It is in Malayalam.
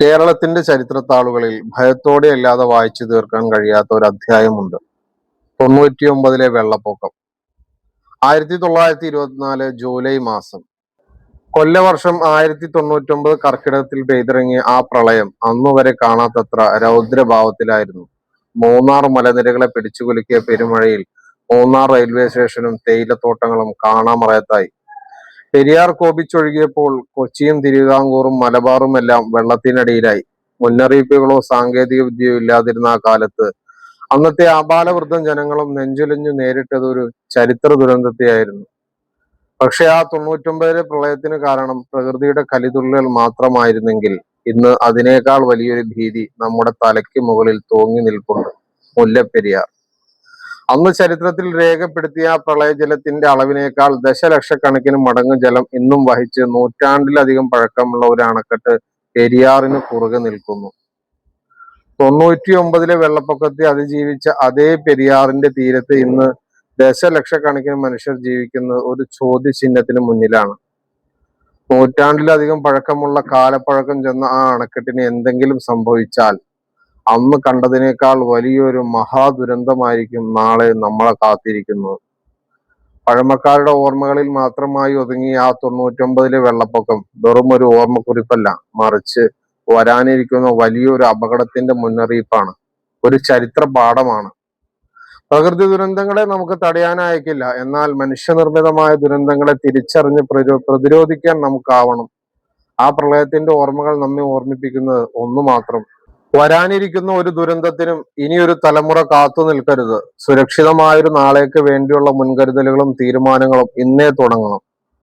കേരളത്തിന്റെ ചരിത്രത്താളുകളിൽ ഭയത്തോടെ അല്ലാതെ വായിച്ചു തീർക്കാൻ കഴിയാത്ത ഒരു അധ്യായമുണ്ട്. 99-ലെ വെള്ളപ്പൊക്കം. 1924 ജൂലൈ മാസം. കൊല്ലവർഷം 1099 കർക്കിടകത്തിൽ പെയ്തിറങ്ങിയ ആ പ്രളയം അന്നുവരെ കാണാത്തത്ര രൗദ്രഭാവത്തിലായിരുന്നു. മൂന്നാർ മലനിരകളെ പിടിച്ചുകുലുക്കിയ പെരുമഴയിൽ മൂന്നാർ റെയിൽവേ സ്റ്റേഷനും തേയിലത്തോട്ടങ്ങളും കാണാമറയത്തായി. പെരിയാർ കോപിച്ചൊഴുകിയപ്പോൾ കൊച്ചിയും തിരുവിതാംകൂറും മലബാറുമെല്ലാം വെള്ളത്തിനടിയിലായി. മുന്നറിയിപ്പുകളോ സാങ്കേതിക വിദ്യയോ ഇല്ലാതിരുന്ന ആ കാലത്ത് അന്നത്തെ ആബാലവൃദ്ധം ജനങ്ങളും നെഞ്ചുലഞ്ഞു നേരിട്ടത് ഒരു ചരിത്ര ദുരന്തത്തെയായിരുന്നു. പക്ഷെ ആ 99-ലെ പ്രളയത്തിന് കാരണം പ്രകൃതിയുടെ കലിതുള്ളൽ മാത്രമായിരുന്നെങ്കിൽ ഇന്ന് അതിനേക്കാൾ വലിയൊരു ഭീതി നമ്മുടെ തലയ്ക്ക് മുകളിൽ തൂങ്ങി നിൽപ്പുണ്ട്: മുല്ലപ്പെരിയാർ. അന്ന് ചരിത്രത്തിൽ രേഖപ്പെടുത്തിയ ആ പ്രളയജലത്തിന്റെ അളവിനേക്കാൾ ദശലക്ഷക്കണക്കിന് മടങ്ങ് ജലം ഇന്നും വഹിച്ച് നൂറ്റാണ്ടിലധികം പഴക്കമുള്ള ഒരു അണക്കെട്ട് പെരിയാറിന് കുറുകെ നിൽക്കുന്നു. 99-ലെ വെള്ളപ്പൊക്കത്തെ അതിജീവിച്ച അതേ പെരിയാറിന്റെ തീരത്ത് ഇന്ന് ദശലക്ഷക്കണക്കിന് മനുഷ്യർ ജീവിക്കുന്നത് ഒരു ചോദ്യചിഹ്നത്തിന് മുന്നിലാണ്. നൂറ്റാണ്ടിലധികം പഴക്കമുള്ള കാലപ്പഴക്കം ചെന്ന ആ അണക്കെട്ടിന് എന്തെങ്കിലും സംഭവിച്ചാൽ അന്ന് കണ്ടതിനേക്കാൾ വലിയൊരു മഹാദുരന്തമായിരിക്കും നാളെ നമ്മളെ കാത്തിരിക്കുന്നത്. പഴമക്കാരുടെ ഓർമ്മകളിൽ മാത്രമായി ഒതുങ്ങിയ ആ 99-ലെ വെള്ളപ്പൊക്കം വെറും ഒരു ഓർമ്മക്കുറിപ്പല്ല, മറിച്ച് വരാനിരിക്കുന്ന വലിയൊരു അപകടത്തിന്റെ മുന്നറിയിപ്പാണ്, ഒരു ചരിത്ര പാഠമാണ്. പ്രകൃതി ദുരന്തങ്ങളെ നമുക്ക് തടയാനായേക്കില്ല, എന്നാൽ മനുഷ്യനിർമ്മിതമായ ദുരന്തങ്ങളെ തിരിച്ചറിഞ്ഞ് പ്രതിരോധിക്കാൻ നമുക്കാവണം. ആ പ്രളയത്തിന്റെ ഓർമ്മകൾ നമ്മെ ഓർമ്മിപ്പിക്കുന്നത് ഒന്നു മാത്രം: വരാനിരിക്കുന്ന ഒരു ദുരന്തത്തിനും ഇനിയൊരു തലമുറ കാത്തു നിൽക്കരുത്. സുരക്ഷിതമായൊരു നാളേക്ക് വേണ്ടിയുള്ള മുൻകരുതലുകളും തീരുമാനങ്ങളും ഇന്നേ തുടങ്ങണം.